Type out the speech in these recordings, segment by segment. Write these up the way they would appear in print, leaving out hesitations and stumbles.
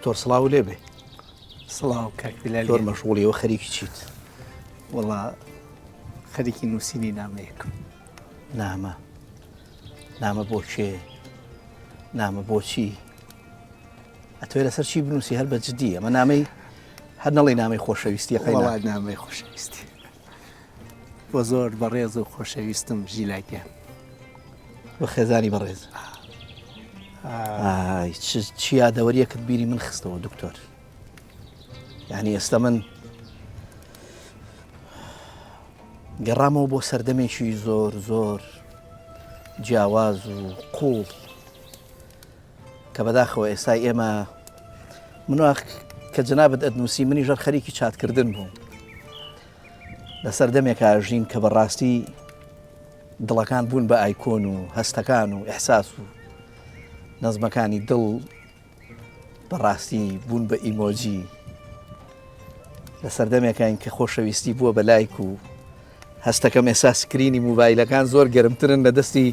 دکتۆر سڵاو لێ بێ. سڵاو کاک بلال. زۆر مەشغوڵیەوە خەریکی چیت؟ وەڵا خەریکی نووسینی نامەیەکم. نامە بۆ کێ؟ نامە بۆچی؟ ئەتوێ لەسەر چی بنووسی؟ هەر بە جددی ئەمە نامەی هەر نەڵێ نامەی خۆشەویستیەکەی؟ وەڵا نامەی خۆشەویستی بۆ زۆر بەڕێز و خۆشەویستم ژیلاکیان. بە خێزانی بەڕێز. چی یادەوەریەکت بیری من خستەوە دکتۆر؟ یعنی ئێستا من گەڕامەوە بۆ سەردەمێکی زۆر زۆر جیاواز و قوڵ کە بەداخەوە ئێستا ئێمە منواخ کە جەنابەت ئەدنووسی منی ژەر خەریکی چاتکردن بووم لە سەردەمێکا ژین کە بەڕاستی دڵەکان بوون بە ئایکۆن و هەستەکان و ئیحساس و نەزمەکانی دڵ بەڕاستی بوون بە ئیمۆجی لە سەردەمێکین کە خۆشەویستی بووە بە لایک و هەستەکەم ئێستا سکرینی موبایلەکان زۆر گەرمترن لە دەستی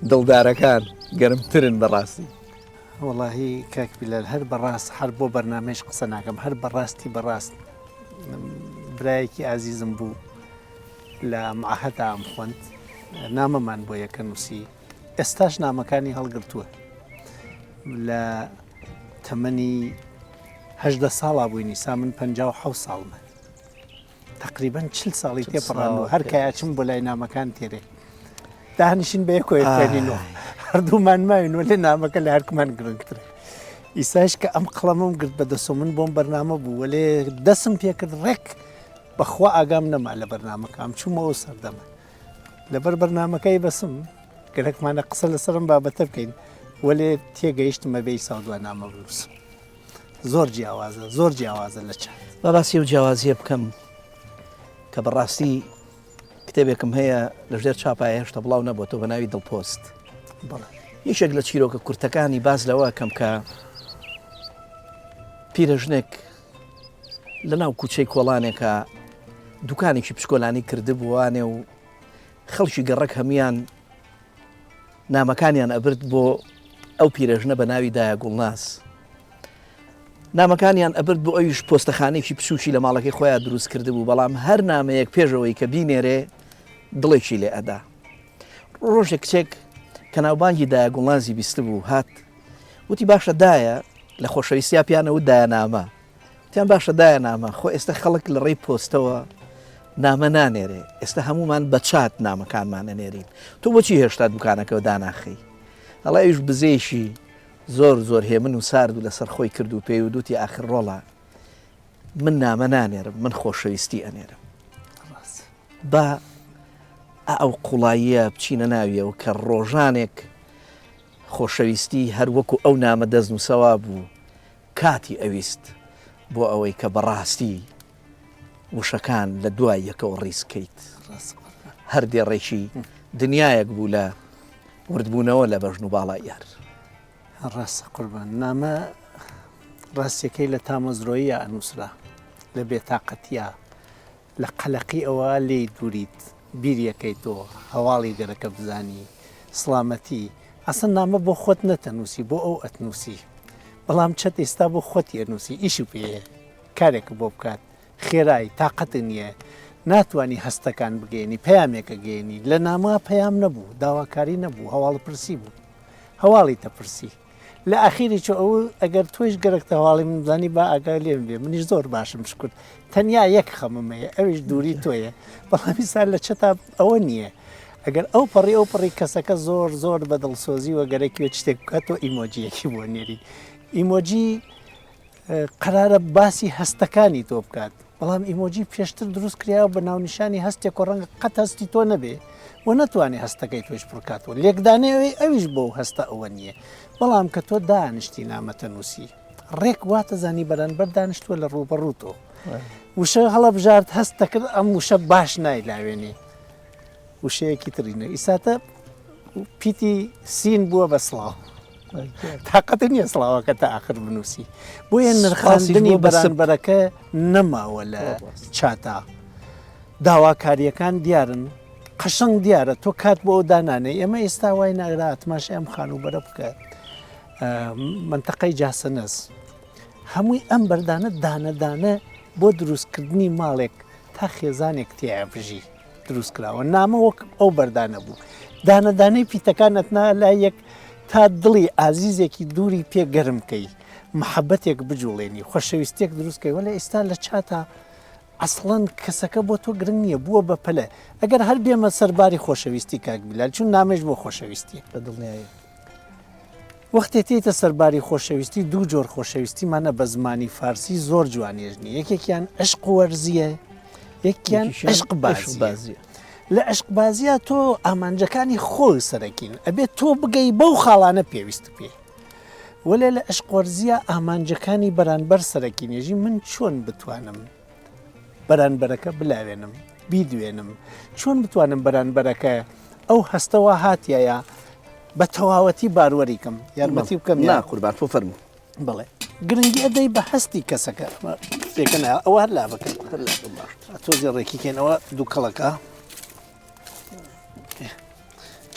دڵدارەکان گەرمترن بەڕاستی. وەڵاهی کاک بلال هەر بەڕاست هەر بۆ بەرنامەش قسە ناکەم هەر بەڕاستی بەڕاست برایەکی ئازیزم بوو لە معهەدا ئەم خوێند نامەمان بۆ یەکە نووسی ئێستاش نامەکانی هەڵگرتووە لە تەمەنی 18 ساڵا بووینی سا من 57 ساڵمە تقریبان 40 ساڵی تێپەڕاندوە هەر کایچم بۆ لای نامەکان تێرێ داهنیشین بە یەکۆی خوێنینەوە هەردوومان ماوینەوە لێ نامەکە لە هەرکمان گرنگترە ئیساش کە ئەم قەڵەمەم گرت بەدەسۆ من بۆم بەرنامە بوو وەلێ دەسم پێکرد ڕێک بەخوا ئاگام نەما لە بەرنامەکەم چوومەوە سەردەمە لەبەر بەرنامەکەی بەسم گەرەکمانە قسە لەسەرم بابەتە بکەین وەلێ تێگەیشتمە بێی ساڵدووە نامە بنووسم زۆر جیاوازە لە چات بەڕاستی و جیاوازیە بکەم کە بەڕاستی کتێبێکم هەیە لە ژێر چاپای هێشتا بڵاو نەبووەوە بە ناوی دڵپۆست یەکێک لە چیرۆکە کورتەکانی باز لەوە کەم کە پیرەژنێک لە ناو کوچەی کۆڵانێکە دوکانێکی پشکۆلانی کردبووانێ و خەڵکی گەڕک هەمیان نامەکانیان ئەبرد بۆ ئەو پیرەژنە بە ناوی دایە گوڵناس نامەکانیان ئەبرد بۆ ئەویش پۆستەخانێکی پسوشی لە ماڵەکەی خۆیان دروست کرده بوو بەڵام هەر نامەیەک پێشەوەی کە بینێرێ دڵێکی لێ ئەدا ڕۆژێک کچێک کە ناوبانگی دایە گوڵنازی بیست بوو هات وتی باشە دایە لە خۆشەویستیا پیانەوت دایە نامە تیان باشە دایە نامە خۆ ئێستا خەڵک لە ڕێی پۆستەوە نامە نانێرێ ئێستا هەمومان بە چات نامەکانمان نەنێرین تۆ بۆچی هێشتا دوکانەکەەوە داناخی هەڵا ئەویش بزەیشی زۆر هێمن و سارد و لەسەر خۆی کرد و پێی و دوتی ئاخر ڕۆڵە من نامە نانێرم من خۆشەویستی ئەنێرم بە ئەو قوڵاییە بچینە ناویەوە کە ڕۆژانێک خۆشەویستی هەر وەکو ئەو نامە دەستنووسەوا بوو کاتی ئەویست بۆ ئەوەی کە بەڕاستی وشەکان لە دوای یەکەوە ڕیسکەیت هەر دێڕێکی دنیایەک بوو لە وردبوونەوە لە بەژن و باڵای یار ڕاستە قوربان نامە ڕاستیەکەی لە تامەزرۆیە ئەنووسرا لە بێتاقەتیە لە قەلەقی ئەوە لێی دووریت بیریەکەیتەوە هەواڵی گەرەکە بزانی سڵامەتی ئەسن نامە بۆ خۆت نەتەنووسی بۆ ئەو ئەتنووسی بەڵام چەت ئێستا بۆ خۆتی ئەنووسی ئیشی پێەیە کارێکە بۆ بکات خێرایی تااقەت نییە ناتوانانی هەستەکان بگەێنی پەیامێکە گەێنی لە نامە پەیام نەبوو داواکاری نەبوو هەواڵ پرسی بوو هەواڵی تەپرسی لە ئاخیری چۆ ئەو ئەگەر توۆش گەرەکتە هەواڵی منزانی با ئاگای لێم بێ منیش زۆر باشم شکرد تەنیا یەک خەممەیە ئەویش دووری تۆیە بەڵامی سال لە چەتا ئەوە نییە ئەگەر ئەو پەڕی کەسەکە زۆر بە دڵسۆزی وە گەرەکیوە شتێک بکاتەوە ئیمۆجیەکی بۆ نێری ئیمۆجی قرارە باسی هەستەکانی تۆ بکات بەڵام ئیمۆجی پێشتر دروست کراوە بە ناونیشانی هەستێک و ڕەنگە قەت هەستی تۆ نەبێ و نەتوانێت هەستەکەی تۆش بکاتەوە لێکدانەوەی ئەویش بۆ هەستە ئەوە نییە بەڵام کە تۆ دانیشتی نامەتە نووسی ڕێک واتە زانی بەرانبەر دانیشتووە لە ڕوبەڕووتەوە وشە هەڵە بژارت هەستە کرد ئەم وشە باش نایلاوێنێ وشەیەکی ترینە ئیساتە پیتی سین بووە بە سڵاو تااقەت نییە سڵاوەکە تا ئاخر بنووسی بۆیە نرخاندنی بەرانبەرەکە نەماوە لە چاتا داواکاریەکان دیارن قەشنگ دیارە تۆ کات بۆ ئەو دانانەی ئێمە ئێستا وای ناگرات ماشە ئەم خانوبەرە بکە منتەقەی جاسەنەس هەمووی ئەم بەردانە دانەدانە بۆ دروستکردنی ماڵێک تا خێزانێک تێبژی دروست کراوە نامە وەک ئەو بەردانە بوو دانەدانەی پیتەکانت لای یەک تا دڵی ئازیزێکی دووری پێ گەرمکەی محەبەتێک بجوڵێنی خۆشەویستێک دروستکەی وەلە ئێستا لە چاتە ئەسڵەن کەسەکە بۆ تۆ گرنگ نییە بووە بە پەلە ئەگەر هەر بێمە سەرباری خۆشەویستی کاک بیلال چون نامێش بۆ خۆشەویستی بە دڵنیایی وەختێ تێتە سەرباری خۆشەویستی دوو جۆر خۆشەویستیمانە بە زمانی فارسی زۆر جوانێژنی یەکێکیان عشق وەرزیە یەکیان عشق بازیە لە عشق بازیە تۆ ئامانجەکانی خۆی سەرەکین ئەبێت تۆ بگەی بەو خاڵانە پێویست پێ وەلێ لە عشق وەرزیە ئامانجەکانی بەرانبەر سەرەکینێژی من چۆن بتوانم بەرانبەرەکە بلاوێنم بیدوێنم چۆن بتوانم بەرانبەرەکە ئەو هەستەوە هاتیایە بە تەواوەتی باروەریکەم یارمەتی بکەم نا قوربان تۆ فەرموو بڵێ گرنگی ئەدەی بە هەستی کەسەکە پێکەن ئەوە هەر لا بکەن تۆزی ڕێکیکەنەوە دوو کەڵەکە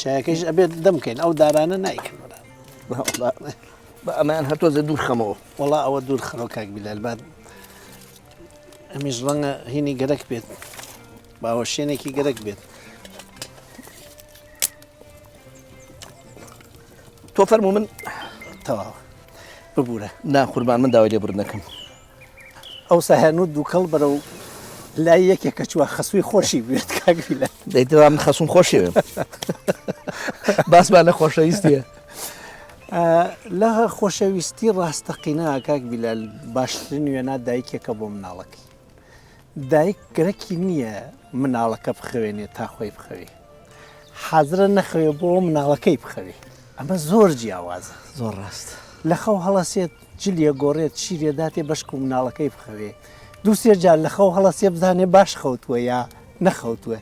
چایەکەیش ئەبێت دەمکەین ئەو دارانە نایکەن بە ئەمان هەرتۆزە دوور خەمەوە وڵا ئەوە دوور خەرەوە کاک بیلال بعد ئەمیش ڕەنگە هینی گەرەک بێت باوە شوێنێکی گەرەک بێت تۆ فەرموو من تەواوە ببوورە نا قوربان من داوای لێبوردنەکەم ئەو ساهێنوت دوو کەڵ بەرە و لای یەکێکە چوە خەسووی خۆشی بێت کاک بیلال دەیتەوە من خەسوم خۆشیوێ باسمان لە خۆشەویستیە لە خۆشەویستی ڕاستەقینە کاک بیلال باشترین وێنە دایکێکە بۆ مناڵەکەی دایک گرەکی نییە مناڵەکە بخەوێنێت تا خۆی بخەوێ حازرە نەخەوێ بۆ مناڵەکەی بخەوێ ئەمە زۆر جیاوازە زۆر ڕاست لە خەو هەڵەسێت جلیە گۆڕێت شیرێداتێ بەشک و مناڵەکەی بخەوێ دووسێ جار لە خەو هەڵەسێ بزانێ باش خەوتووە یا نەخەوتووە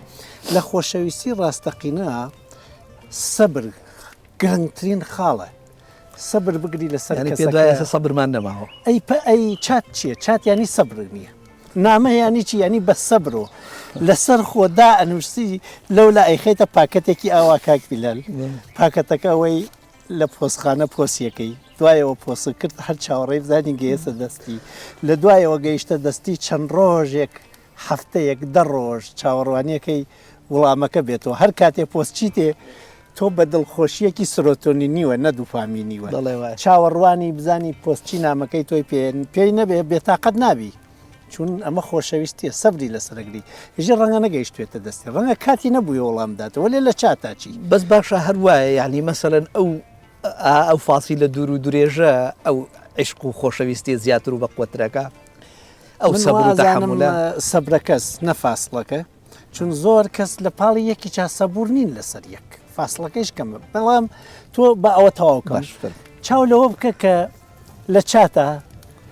لە خۆشەویستی ڕاستەقینە سەبر گرنگترین خاڵە سەبر بگری لەسەر پێ سەبرمان نەماوە ئەی چات چییە چات ینی سەبر نییە نامە ینی چی ینی بە سەبرۆ لەسەر خۆدا ئەنووسی لەو لا ئەیخێتە پاکەتێکی ئاوا کاک بیلال پاکەتەکە ئەوەی لە پۆسخانە پۆسیەکەی دوایەوە پۆسە کرد هەر چاوەڕێی بزانی گەیەسە دەستی لە دوایەوە گەیشتە دەستی چەند ڕۆژێک هەفتەیەک دە ڕۆژ چاوەڕوانیەکەی وڵامەکە بێتەوە هەر کاتێ پۆستچیتێ تۆ بە دڵخۆشیەکی سرۆتۆنی نیوە نەدووفامی نیوە چاوەڕوانی بزانی پۆستچی نامەکەی تۆی پێی نەبێ بێتاقەت نابی چون ئەمە خۆشەویستیە سەبری لەسەرگری هێژە ڕەنگە نەگەیشتوێتە دەستی ڕەنگە کاتی نەبووی وەڵامداتەوە لێ لە چاتاچی بەس باشە هەروایە یعنی مەسەلەن ئەو فاسی لە دوور و درێژە ئەو عشق و خۆشەویستی زیاتر و بەقوترەکە ئەو سەبرە کەس نەفاسڵەکە چون زۆر کەس لە پاڵی یەکی چا سەبور نین لەسەر یەک فاصلەکەیش کەمە بەڵام تۆ بە ئەوە تەواوکە چاو لەوە بکە کە لە چاتە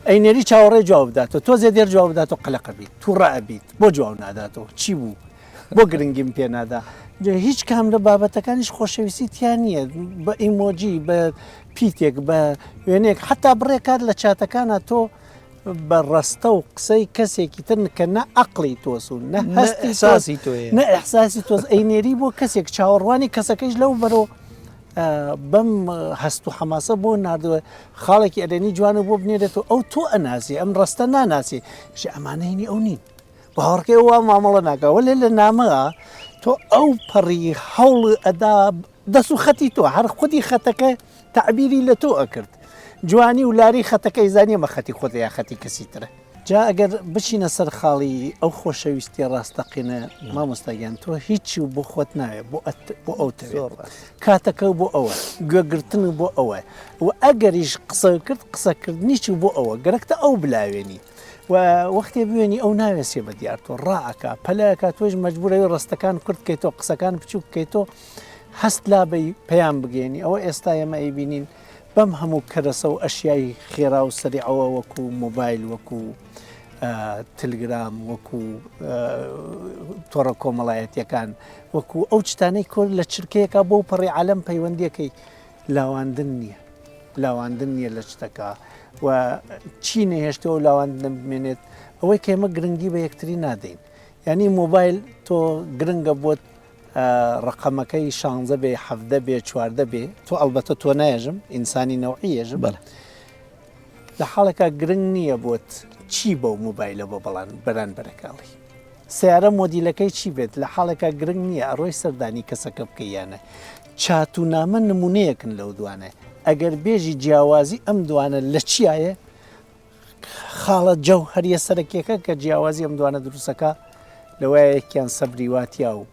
ئەینەری چاوەڕێ جواب بداتەوە تۆ زێ دێر جواب بداتەوە قەلەقە بیت تووڕە بیت بۆ جواب ناداتەوە چی بوو بۆ گرنگیم پێ نادا هیچ کام لە بابەتەکانیش خۆشەویستی تیان نییە بە ئیمۆجی بە پیتێک بە وێنێک حتا بڕێکات لە چاتەکانە تۆ بە ڕستە و قسەی کەسێکی تر کە نە عقلی تۆسون نە هەستی ساسی تۆ نە ئەحساسی تۆز ئەینێری بۆ کەسێک چاوەڕوانی کەسەکەیش لەو بەرەوە بەم هەست و حەماسە بۆ نردووە خاڵێکی ئەرێنی جوانە بۆ بنێرێتەوە ئەو تۆ ئەناسی ئەم ڕستە ناناسی ژ ئەمانەینی ئەو نین باوەڕکەی وا مامەڵە ناکەوە لێ لە نامەوە تۆ ئەو پەڕی هەوڵ ئەدا دەست و خەتی تۆ هەر خودی خەتەکە تعبیری لە تۆ ئەکرد جوانی و لاری خەتەکەی زانیە مە خەتی خۆت یا خەتی کەسی ترە جا ئەگەر بچینە سەر خاڵی ئەو خۆشەویستی ڕاستەقینە مامۆستاگیان تۆ هیچی و بۆ خۆت ناوێت بۆ ئەو کاتەکە بۆ ئەوە گوێگرتن بۆ ئەوە و ئەگەریش قسە کرد قسەکردنیی بۆ ئەوە گەرەکتە ئەو بلاوێنی و وەختێ بوێنی ئەو ناوێسێ بە دیار تۆ ڕائەکە پەلەکە تۆش مەجبورەوە ڕستەکان کورت بکەیتەوە قسەکان بچوو بکەیتەوە هەست لابەی پەیام بگەێنی ئەوە ئێستا ئێمە ئەیبینین بەم هەموو کەرەسە و ئەشیایی خێرا و سەریعەوە وەکو مۆبایل وەکو تلگرام وەکو تۆڕە کۆمەڵایەتیەکان وەکو ئەو چتانەی کۆر لە چرکەیەکە بۆ پەڕی عالەم پەیوەندیەکەی لاواندن نییە لاواندن نییە لە شتەکە و چی نەهێشتەوە لاواندن بمێنێت ئەوەی کە ئێمە گرنگی بە یەکتری نادەین یعنی مۆبایل تۆ گرنگە بۆت ڕقەمەکەی 16 بێ 17 بێ 14 بێ تۆ ئەلبەتە تۆ نایژم ئینسانی نەوعی ێژم لە حاڵێکە گرنگ نییە بۆت چی بەو موبایلە بۆ بەڵان بەران بەرەکاڵی سیارە مۆدیلەکەی چی بێت لە حاڵێکە گرنگ نییە ئەڕۆی سەردانی کەسەکە بکەیانە چاتونامە نمونەیەکن لەو دوانە ئەگەر بێژی جیاوازی ئەم دوانە لە چیایە خاڵە جەو هەریە سەرەکیەکە کە جیاوازی ئەم دوانە دروستەکە لەوەیەکیان سەبری واتیا و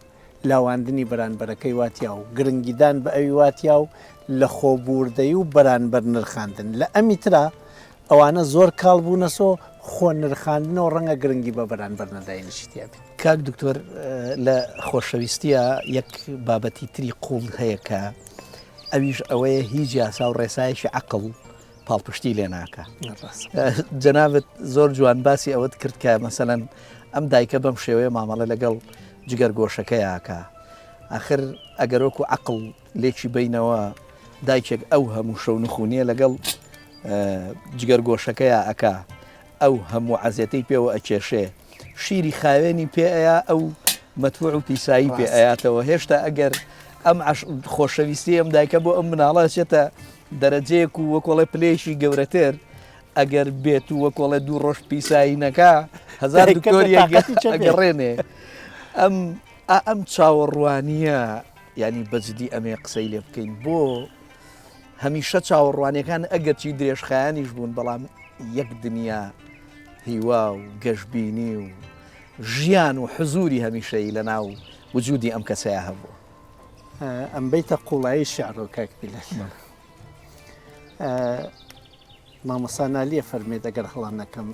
لاواندنی بەرانبەرەکەی واتیا و گرنگیدان بە ئەوی واتیا و لە خۆبوردەی و بەرانبەر نرخاندن لە ئەمی ترا ئەوانە زۆر کاڵ بوونەسۆ خۆ نرخاندنەوە ڕەنگە گرنگی بە بەرانبەر نەداینشتیا بێت کاک دکتۆر لە خۆشەویستیە یەک بابەتی تری قوڵ هەیە کە ئەویش ئەوەیە هیچ یاسا و ڕێسایەکی عەقڵ پاڵپشتی لێ ناکە جەنابەت زۆر جوان باسی ئەوەت کرد کە مەسەلەن ئەم دایکە بەم شێوەیە مامەڵە لەگەڵ جگەر گۆشەکەیاکە ئاخر ئەگەر وەکو عەقڵ لێکی بینەوە دایکێک ئەو هەموو شەو نخونیە لەگەڵ جگەر گۆشەکەیە ئەکا ئەو هەموو عەزیەتەی پێوە ئەکێشێ شیری خاوێنی پێ ئەیە ئەو مەتووع و پیسایی پێ ئەیاتەوە هێشتا ئەگەر ئەم خۆشەویستی ئەم دایکە بۆ ئەم مناڵە چێتە دەرەجەیەک و وەکۆڵێ پلێشی گەورەتر ئەگەر بێت و وەکۆڵێ دوو ڕۆژ پیسایی نەکا هەزار دکتۆریەگەڕێنێ ئەم چاوەڕوانیە ینی بەجددی ئەمێ قسەی لێ بکەین بۆ هەمیشە چاوەڕوانیەکان ئەگەرچی درێژخایانیش بوون بەڵام یەک دنیا هیوا و گەشتبینی و ژیان و حزوری هەمیشەی لە ناو وجودی ئەم کەسەیە هەبوو ئەم بیتە قوڵایی شعرۆ کاکبیلە مامەسانالیە فەرمێت ئەگەر هەڵان نەکەم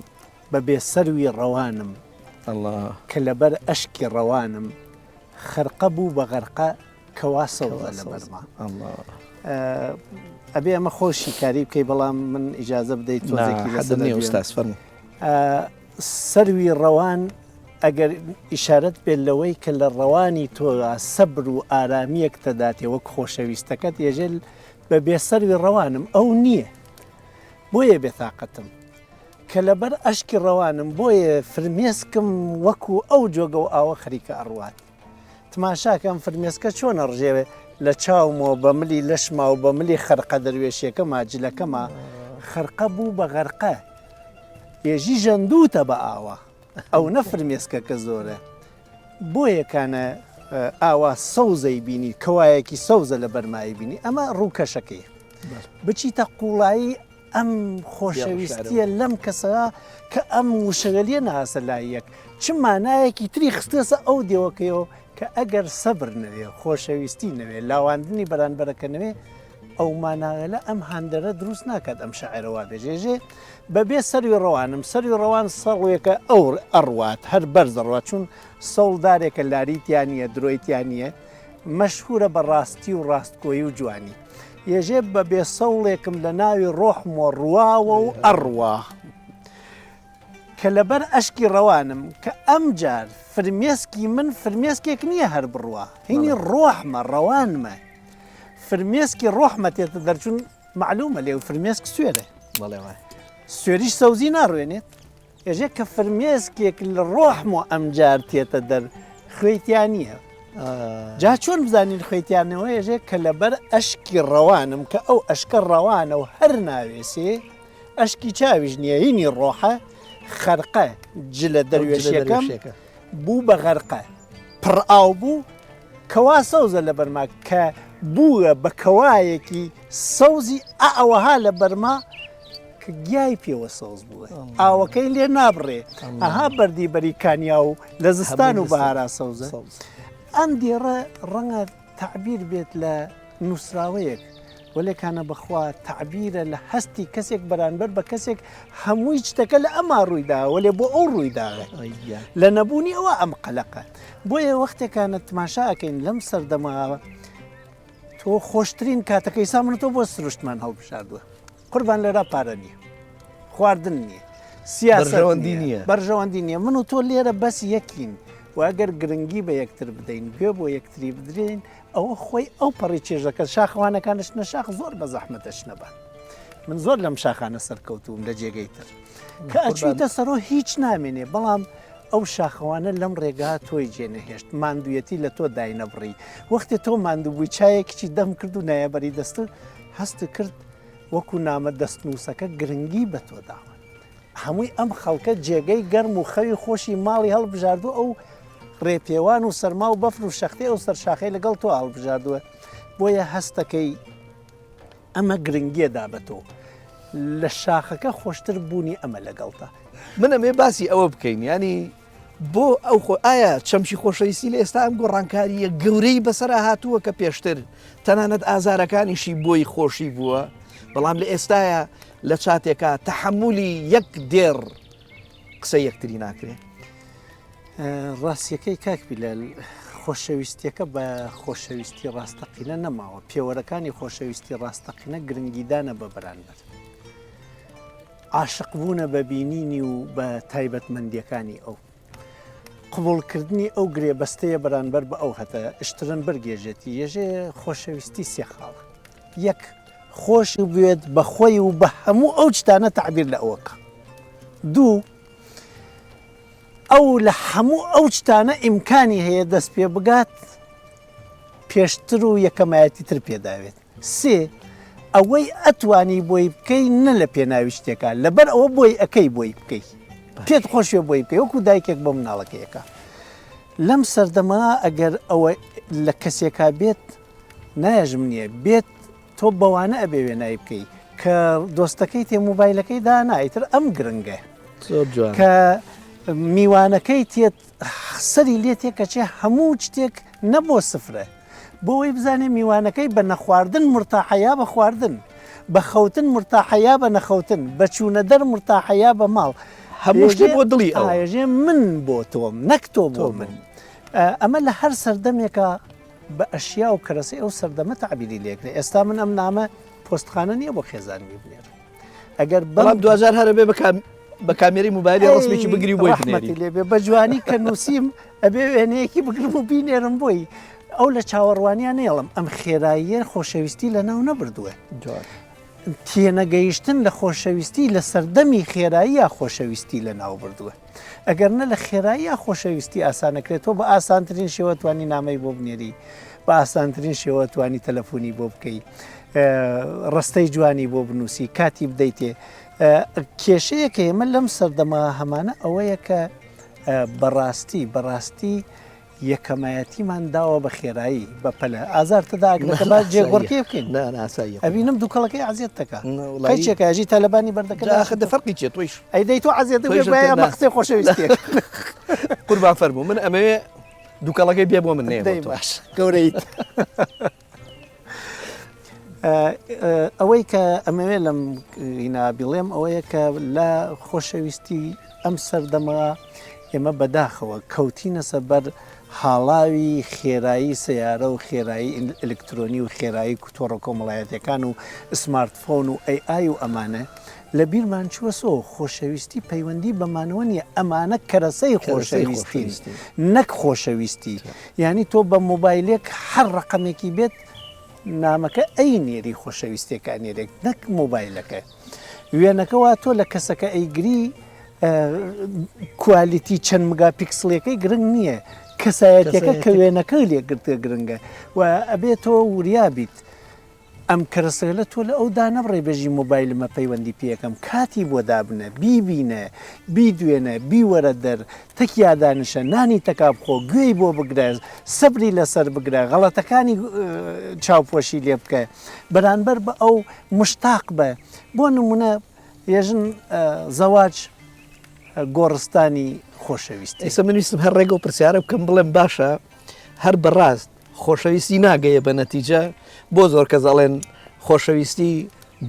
بە بێسەروی ڕەوانم کە لەبەر ئەشکی ڕەوانم خەرقە بوو بە غەرقە کەوا سەوزە لە بەرما ئەبێ ئەمە خۆشی کاری بکەی بەڵام من ئیجازە بدەیت تۆزێکی ئوستاز فەرموو سەروی ڕەوان ئەگەر ئیشارەت بێت لەوەی کە لە ڕەوانی تۆ سەبر و ئارامیەک تەداتێ وەک خۆشەویستەکەت ێژێل بە بێسەروی ڕەوانم ئەو نییە بۆیە بێتاقەتم کە لەبەر ئەشکی ڕەوانم بۆیە فرمێسکم وەکو ئەو جۆگە و ئاوە خەریکە ئەڕوات تماشاکەم فرمێسکە چۆنە ڕژێوێ لە چاومەوە بە ملی لەشما و بە ملی خەرقە دەروێشیەکە ماجلەکەمە خەرقە بوو بە غەرقە ێژی ژەندوتە بە ئاوە ئەو نەفرمێسکە کە زۆرە بۆیەکانە ئاوا سەوزەی بینی کەوایەکی سەوزە لە بەرمایی بینی ئەمە ڕووکەشەکەی بچیتە قوڵایی ئەم خۆشەویستیە لەم کەسەوە کە ئەم وشەگەلیە ناسە لای یەک چ مانایەکی تری خستێسە ئەو دێوەکەیەوە کە ئەگەر سەبر نەوێ خۆشەویستی نەوێ لاواندنی بەرانبەرەکە نەوێ ئەو ماناوێلە ئەم هەندەرە دروست ناکات ئەم شاعرەوە بێژێژێ بەبێ سەروی ڕەوانم سەروی ڕەوان سەڵوێکە ئەو ئەڕوات هەر بەرز دەڕوات چون سەڵدارێکە لاریتیانە درۆیتیانە مەشهورە بە ڕاستی و ڕاستگۆیی و جوانی یێژێ بە بێ سەوڵێکم لە ناوی ڕۆحم و ڕواوە و ئەڕوا کە لەبەر ئەشکی ڕەوانم کە ئەم جار فرمێسکی من فرمێسکێک نییە هەر بڕوا هینی ڕۆحمە ڕەوانمە فرمێسکی ڕۆحمە تێتە دەرچوون معلومە لێو فرمێسک سوێرە سوێریش سەوزی ناڕوێنێت ێژێ کە فرمێسکێک لە ڕۆحم و ئەم جار تێتە دەر خوێتیان نییە جا چۆن بزانین خوێتیانەوە ێژێ کە لەبەر ئەشکی ڕەوانم کە ئەو ئەشکە ڕەوانە و هەر ناوێسێ ئەشکی چاویش نییە هینی ڕۆحە خەرقە جلە دەروێشیەکەم بوو بە غەرقە پڕ ئاو بوو کەوا سەوزە لە بەرما کە بووە بە کەوایەکی سەوزی ئەوەها لە بەرما کە گیای پێوە سەوز بووە ئاوەکەی لێ نابڕێ ئەها بەردی بەریکانیا و لە زستان و بەهارا سەوزە ئەم دێڕە ڕەنگە تعبیر بێت لە نووسراوەیەک وەلێکانە بەخوا تعبیرە لە هەستی کەسێک بەرانبەر بە کەسێک هەمووی شتەکە لە ئەما ڕوویدا وەلێ بۆ ئەو ڕوویداغە لە نەبوونی ئەوە ئەم قەلەقە بۆیە وەختێکانە تماشاکەین لەم سەردەماوە تۆ خۆشترین کاتەکەی سامنەوە بۆ سروشتمان هەڵبشاردووە قوربان لێرا پارە نییە خواردن نییە سیاسەوەندی نییە بەرژەوەندی نییە من و تۆ لێرە بەس یەکین و ئەگەر گرنگی بە یەکتر بدەین گوێ بۆ یەکتری بدرێن ئەوە خۆی ئەو پەڕی چێژەکە شاخوانەکانش نەشاخ زۆر بە زەحمەتەش نەبان من زۆر لەم شاخانە سەرکەوتوم لە جێگەی تر کە ئەچویتە سەرۆ هیچ نامێنێ بەڵام ئەو شاخەوانە لەم ڕێگا تۆی جێنەهێشت ماندوویەتی لە تۆ داینەبڕی وەختی تۆ ماندوو بووی چایەکیی دەم کرد و نایەبەری دەستر هەست کرد وەکو نامە دەستنووسەکە گرنگی بە تۆ داوە هەمووی ئەم خەڵکە جێگەی گەرم و خەوی خۆشی ماڵی هەڵبژاردووە ئەو ڕێپێوان و سەرما و بەفر و شەختی ئەو سەرشاخەی لەگەڵ تۆ هەڵبژاردووە بۆیە هەستەکەی ئەمە گرنگیەدا بە تۆ لە شاخەکە خۆشتر بوونی ئەمە لەگەڵتە من ئەمێ باسی ئەوە بکەین ینی بۆ ئەو ئایا چەمشی خۆشەویستی لە ئێستا ئەم گۆڕانکاریە گەورەی بەسەرا هاتووە کە پێشتر تەنانەت ئازارەکانیشی بۆی خۆشی بووە بەڵام لە ئێستاە لە چاتێکە تەحملی یەک دێر قسە یەکتری ناکرێت ڕاستیەکەی کاکبی لە خۆشەویستیەکە بە خۆشەویستی ڕاستەقینە نەماوە پێوەرەکانی خۆشەویستی ڕاستەقینە گرنگیدانە بە بەرانبەر عاشق بوونە بە بینینی و بە تایبەتمەندیەکانی ئەو قبولکردنی ئەو گرێبەستەیە بەرانبەر بە ئەو هەتە شترن بەرگێژێتی یەژێ خۆشەویستی سێخاڵە یەک خۆش بێت بە خۆی و بە هەموو ئەو شتانە تعبیر لە ئەوەکە دوو ئەو لە هەموو ئەو شتانە ئیمکانی هەیە دەست پێ بگات پێشتر و یەکەمایەتی تر پێداوێت سێ ئەوەی ئەتوانی بۆی بکەی نە لە پێناوی شتێکە لەبەر ئەوە بۆی ئەەکەی بۆی بکەیت پێت خۆشیە بۆی بکەی وەکو دایکێک بۆ مناڵەکەیەکە لەم سەردەما ئەگەر ئەوە لە کەسێکا بێت نایەژم نییە بێت تۆ بەوانە ئەبێ وێنایی بکەی کە دۆستەکەی تێ موبایلەکەی دانایتر ئەم گرنگە کە میوانەکەی تێت سەری لێ تێکەچێ هەموو شتێک نەبۆ سفرە بۆەوەی بزانێ میوانەکەی بە نەخواردن مرتاحەیا بە خواردن بە خەوتن مرتاحەیا بە نەخەوتن بە چوونە دەر مرتاحەیا بە ماڵ هەموو شتێ بۆ دڵی ئاژێ من بۆ تۆم نەک تۆ بۆ من ئەمە لە هەر سەردەمێکە بە ئەشیا و کەرەسی ئەو سەردەمە تعبیری لێکرێ ئێستا من ئەم نامە پۆستخانە نییە بۆ خێزانمی بنێر ئەگەر بەڵام 2000 هەرە بێ بە کامێری موبایلی ڕستێکی بگری بۆی لێبێ بە جوانی کە نووسیم ئەبێ وێنەیەکی بگرم و بینێرم بۆی ئەو لە چاوەڕوانیان نێڵم ئەم خێراییە خۆشەویستی لە ناو نەبردووە تێنەگەیشتن لە خۆشەویستی لە سەردەمی خێراییە خۆشەویستی لە ناو بردووە ئەگەر نە لە خێراییە خۆشەویستی ئاسانەکرێتەوە بە ئاسانترین شێوە توانی نامەی بۆ بنێری بە ئاسانترین شێوە توانی تەلەفۆنی بۆ بکەی ڕستەی جوانی بۆ بنووسی کاتی بدەیتێ کێشەیەکە ئێمە لەم سەردەما هەمانە ئەوەیە کە بەڕاستی یەکەمایەتیمان داوە بە خێرایی بە پەلە ئازار تداگرێتە با جێگۆڕکێ بکەین ئەبینم دووکەڵەکەی عزیێت دەکە قەیچێکە ژی تەلەبانی بەردەکە دەفەرقی چێت تویش ئەیدەی تۆ عزیێت بە قسەی خۆشەویستێک قوربان فەرموو من ئەمەوێ دووکەڵەکەی بێ بۆ من نێ باش گەورەیت ئەوەی کە ئەمەوێ لەم هینا ئەوەیە کە لە خۆشەویستی ئەم سەردەما ئێمە بەداخەوە کەوتینە سەبەر حاڵاوی خێرایی سیارە و خێرایی ئەلکترۆنی و خێرایی کۆتۆڕە کۆمەڵایەتەکان و سمارتفۆن و ئەی و ئەمانە لە بیرمان چووەسۆ خۆشەویستی پەیوەندی بەمانەوە نیە ئەمانە کەرەسەی خۆشەویستی نەک خۆشەویستی یعنی تۆ بە مۆبایلێک هەر ڕقمێکی بێت نامەکە ئەی نێری خۆشەویستێکە نێرێک نەک مۆبایلەکە وێنەکە وا تۆ لە کەسەکە ئەیگری کوالیتی چەند مگاپیکسلەکەی گرنگ نییە کەسایەتەکە کە وێنەکە لێگرتە گرنگە و ئەبێتەوە وریابیت ئەم کەرەسەلە تۆ لە ئەو دانەبڕێ بەژی مۆبایلمە پەیوەندی پێەکەم کاتی بۆ دابنە بیبینە بیدوێنە بیوەرە دەر تەکیادانشە نانی تەکا بخۆ گوێی بۆ بگرە سەبری لەسەر بگرە غەڵەتەکانی چاوپۆشی لێ بکە بەرامبەر بە ئەو مشتاق بە بۆ نمونە ێژن زەواج گۆڕستانی خۆشەویستی ئێستا منویستم هەر ڕێگە و پرسیارە بکەم بڵێم باشە هەر بەڕاست خۆشەویستی ناگەیە بە نەتیجە بۆ زۆر کە زەڵێن خۆشەویستی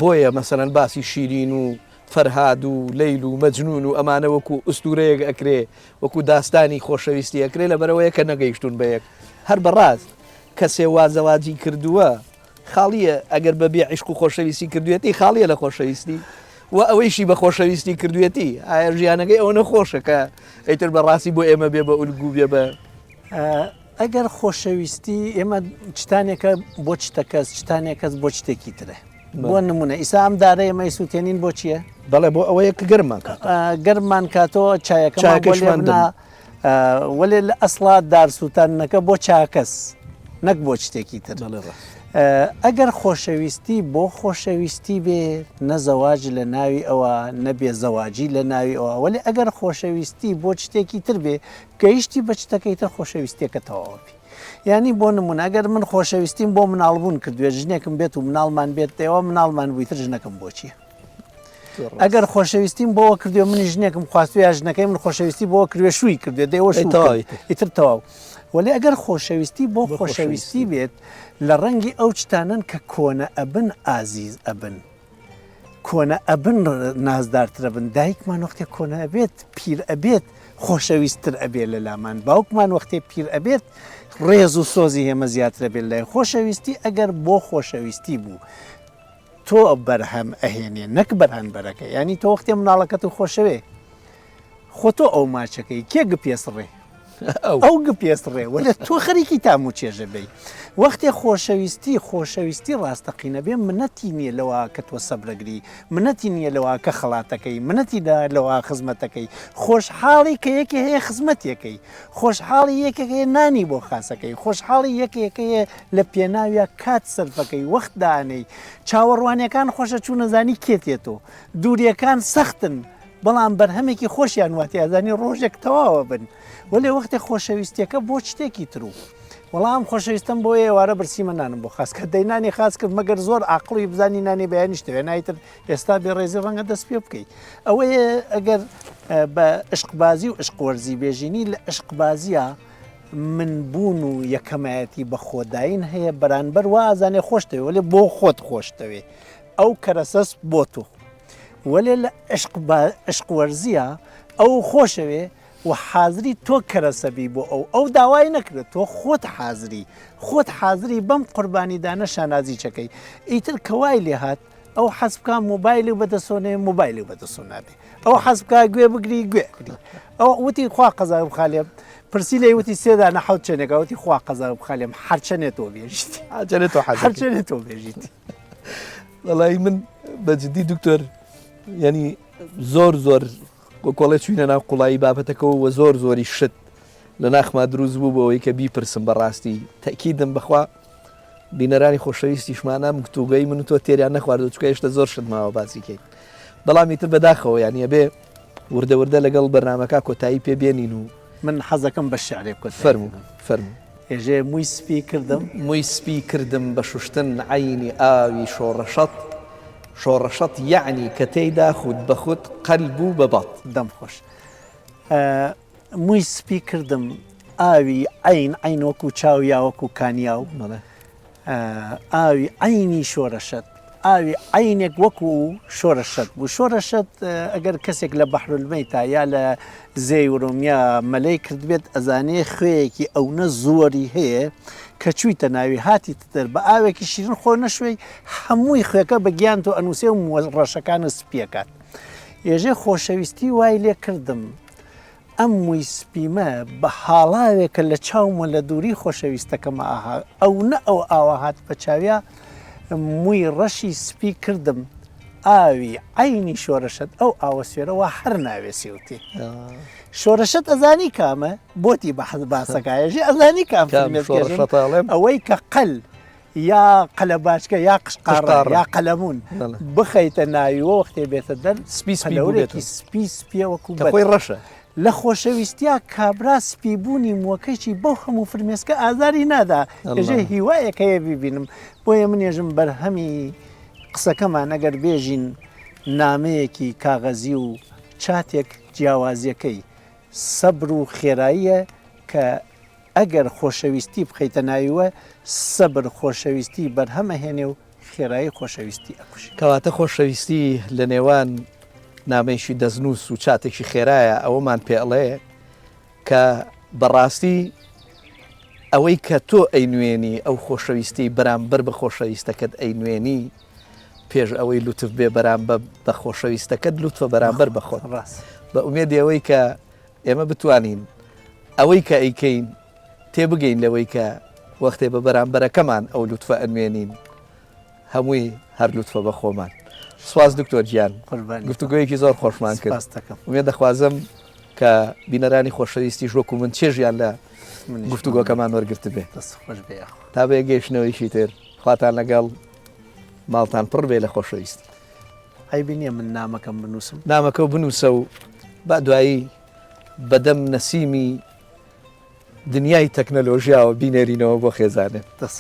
بۆیە مەسەرەن باسی شیرین و فەرهاد و لەیل و مەجنون و ئەمانە وەکو ئوستورەیەک ئەکرێ وەکو داستانی خۆشەویستی ئەکرێ لەبەرەوەیە کە نەگەیشتون بەیەک هەر بەڕاست کەسێ وازەواجی کردووە خاڵیە ئەگەر بەبێ عیشق و خۆشەویستی کردوێتی خاڵیە لە خۆشەویستی و ئەوەیشی بە خۆشەویستی کردوێتی ئایا ژیانەکەی ئەوە نەخۆشە کە ئەیتر بەڕاستی بۆ ئێمە بێ بە ئولگو بێ بە ئەگەر خۆشەویستی ئێمە چتانێکە بۆ شتەکەس شتانێکەس بۆ شتێکی ترە بۆ نمونە ئیسا ئەم دارە ئێمە سووتێنین بۆ چییە؟ بەڵێ بۆ ئەوەیە کە گەرمان گەرمان کاتەوە چایەکەمانە وەلێ لە ئەسڵات دارسووتانەکە بۆ چاکەس نەک بۆ شتێکی تر ئەگەر خۆشەویستی بۆ خۆشەویستی بێ نەزەواج لە ناوی ئەوە نەبێ زەواجی لە ناوی ئەوە ولی ئەگەر خۆشەویستی بۆ شتێکی تر بێ گەیشتی بە شتەکەی تر خۆشەویستێکە تەواوی ینی بۆ نمونە ئەگەر من خۆشەویستیم بۆ مناڵبوون کردوێ ژنێکم بێت و مناڵمان بێت ئێوە مناڵمان بوویتر ژنەکەم بۆچیە ئەگەر خۆشەویستیم بۆەوە کردو منی ژنێکم خواستوی یا ژنەکەی من خۆشەویستی بۆ کردوێ شووی کردوێ دەیەوە ئیتر تەواو ولی ئەگەر خۆشەویستی بۆ خۆشەویستی بێت لە ڕەنگی ئەو شتانن کە کۆنە ئەبن ئازیز ئەبن کۆنە ئەبن نازدارترە بن دایکمان وەختێ کۆنە ئەبێت پیر ئەبێت خۆشەویستتر ئەبێ لە لامان باوکمان وەختێ پیر ئەبێت ڕێز و سۆزی هێمە زیاترە بێت لای خۆشەویستی ئەگەر بۆ خۆشەویستی بوو تۆ بەرهەم ئەهێنێ نەک بەرهەنبەرەکە ینی تۆ وەختێ مناڵەکەت و خۆشەوێ خۆ تۆ ئەو ماچەکەی کێ گپێسڕێ ئەو گپێسڕێ وەلە تۆ خەریکی تام و چێژە بی وەختێ خۆشەویستی ڕاستەقینە بێ منەتی نییە لەوە کە تۆ سەبرەگری منەتی نییە لەوە کە خڵاتەکەی منەتی لەوە خزمەتەکەی خۆشحاڵی کە یەکێ هەیە خزمەتێکەکەی خۆشحاڵی یەکێک هەیە نانی بۆ خاسەکەی خۆشحاڵی یەکێکەیە لە پێناویە کات سەرفەکەی وەخت دانەی چاوەڕوانیەکان خۆشە چوو نەزانی کێتێتۆ دووریەکان سەختن بەڵام بەرهەمێکی خۆشیان واتیازانی ڕۆژێک تەواوە بن وەلێ وەختێ خۆشەویستیەکە بۆ شتێکی ترو وەڵام خۆشەویستم بۆ ئێوارە برسیمە نانم بۆ خاست کە دەینانی خاست کرد مەگەر زۆر عقڵی بزانی نانی بەیانی شتوێ نایتر ئێستا بێڕێزی ڕەنگە دەست پێ بکەیت ئەوەیە ئەگەر بە عشقبازی و عشقوەرزی بێژینی لە عشقبازیە من بوون و یەکەمایەتی بە خۆداین هەیە بەرانبەر وازانێ خۆشتەوێ وەلێ بۆ خۆت خۆشتەوێ ئەو کەرەسەس بۆ تۆ وەلێ لە عشقوەرزیە ئەو خۆشەوێ و حازری تۆ کەرەسەبی بۆ ئەو داوای نەکرێت تۆ خۆت حازری بەم قوربانیدانە شانازیچەکەی ئیتر کەوای لێ هات ئەو حەزبکە مۆبایلی بەدەسۆنێ مۆبایلی بەدەسۆ نابێ ئەو حەزبکە گوێ بگری گوێکری ئەو وتی خوا قەزا بخالێم پرسی لێ وتی سێدا نەحەوت چێنێکە وتی خوا قەزا بخالێم هەرچەنێتەوە بێژیت هەرچەنێتەوە بێژیت وەڵی من بەجددی دکتۆر ینی زۆر کۆڵێ چوینە ناو قوڵایی بابەتەکەەوە زۆر زۆری شت لە ناخما دروست بوو بەوەی کە بیپرسم بەڕاستی تەکیدم بخوا بینەرانی خۆشەویستیشمانە گفتوگەی من و تۆ تێریان نەخواردو چکە هێشتا زۆر شت ماوە باسی کەیت بەڵامی تر بەداخەوە یانە بێ وردە لەگەڵ بەرنامەکە کۆتایی پێ بێنین و من حەزەکەم بە شعرێ کۆت فەرموو ێژێ مووی سپی کردم بە شوشتن عینی ئاوی شۆڕەشەت یعنی کە تێیدا خود بە خود قەلب و بەبات دەم خۆش مووی سپی کردم ئاوی عین وەکو چاو یا وەکو کانیاو ئاوی عینی شۆڕەشەت ئاوی عینێک وەکو شۆڕەشەت بوو شۆڕەشەت ئەگەر کەسێک لە بەحرولمەیتا یا لە زەیوڕۆمیا مەلەی کردبێت ئەزانێ خوێیەکی ئەوە زۆری هەیە کە چوویتە ناوی هاتی تر بە ئاوێکی شیرن خۆ نەشوێی هەمووی خوێەکە بە گیان تۆ ئەنووسێ و ڕەشەکانە سپیەکات ێژێ خۆشەویستی وای لێ کردم ئەم مووی سپیمە بە حاڵاوێکە لە چاومە لە دووری خۆشەویستەکەمە ئاها ئەو نە ئەو ئاوا هات بە چاویا مووی ڕەشی سپی کردم ئاوی عینی شۆڕەشەت ئەو ئاوە سوێرەوە هەر ناوێ سێوتێ شۆڕەشەت ئەزانی کامە بۆتی بەحەز باسەکایژی ئەزانی کام ئەوەی کە قەل یا قەلەباچکە یا قشقاڕ یا قەلەمون بخەیتە ناویوە وەختێ بێتە دەر سپیسپیەوەێکی سپی وەکو خۆی ڕەشە لە خۆشەویستیا کابرا سپیبوونی مووەکەیکی بەو هەموو فرمێسکە ئازاری نادا ێژێ هیوایەکەیە ببینم بۆیە منێژم بەرهەمی قسەکەمان ئەگەر بێژین نامەیەکی کاغەزی و چاتێک جیاوازیەکەی سەبر و خێراییە کە ئەگەر خۆشەویستی بخەیتە ناویوە سەبر خۆشەویستی بەرهەمە هێنێ و خێرایی خۆشەویستی ئەکوشی کەواتە خۆشەویستی لە نێوان نامەیشی دەستنووس و چاتێکی خێرایە ئەوەمان پێڵێ کە بەڕاستی ئەوەی کە تۆ ئەینوێنی ئەو خۆشەویستی بەرامبەر بە خۆشەویستەکەت ئەینوێنی پێش ئەوەی لوتف بێ بەرامبەر بە خۆشەویستەکەت لوتفە بەرامبەر بەخۆت ڕاست بە ئومێدی ئەوەی کە ئێمە بتوانین ئەوەی کە ئەیکەین تێبگەین لەوەی کە وەختێ بە بەرامبەرەکەمان ئەو لوتفە ئەنوێنین هەمووی هەر لوتفە بە خۆمان سواز دکتۆر گیان گفتوگویەکی زۆر خۆشمان کرد وێ دەخوازم کە بینەرانی خۆشەویستی ژۆک و من چێژیان لە گفتوگۆکەمان وەرگرت بێ تا بە گەیشتنەوەیشی تر خواتان لەگەڵ ماڵتان پڕ بێ لە خۆشەویستی. ئەیبینە من نامەکەم بنووسم. نامەکە و بنووسە و با دوایی بەدەم نەسیمی دنیای تەکنەلۆژیاوە بینێرینەوە بۆ خێزانێت. دەست